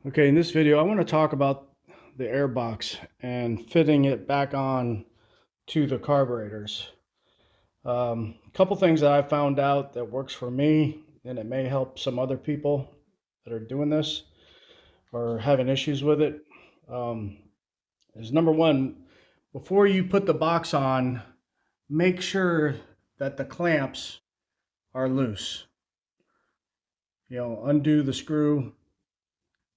Okay, in this video, I want to talk about the airbox and fitting it back on to the carburetors. A couple things that I found out that works for me, and it may help some other people that are doing this or having issues with it, is number one, before you put the box on, make sure that the clamps are loose. Undo the screw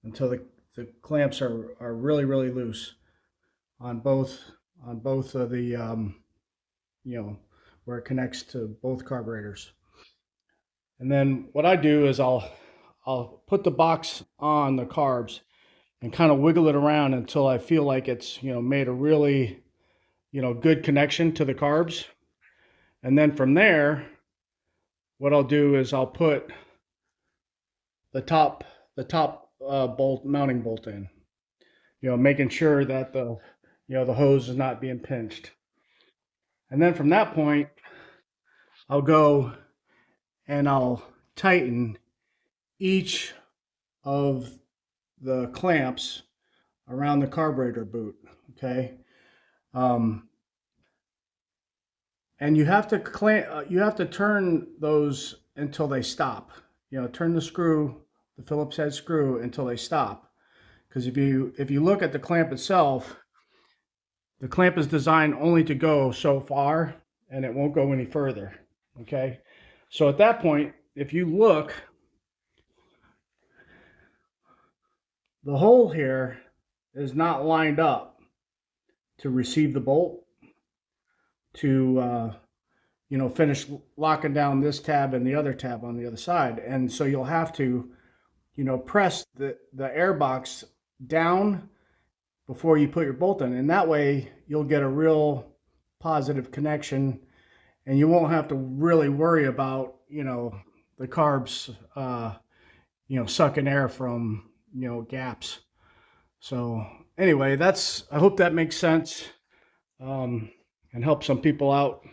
until the clamps are really loose on both of the where it connects to both carburetors. And then what I do is I'll put the box on the carbs and kind of wiggle it around until I feel like it's made a really good connection to the carbs. And then from there, what I'll do is I'll put the top bolt, mounting bolt in, making sure that the hose is not being pinched. And then from that point, I'll go and I'll tighten each of the clamps around the carburetor boot. Okay. And you have to turn those until they stop. Turn the screw, the Phillips head screw, until they stop. Because if you look at the clamp itself, the clamp is designed only to go so far, and it won't go any further. Okay, so at that point, if you look, the hole here is not lined up to receive the bolt to finish locking down this tab and the other tab on the other side. And so you'll have to press the airbox down before you put your bolt in, and that way you'll get a real positive connection, and you won't have to really worry about the carbs sucking air from gaps. So anyway, I hope that makes sense and help some people out.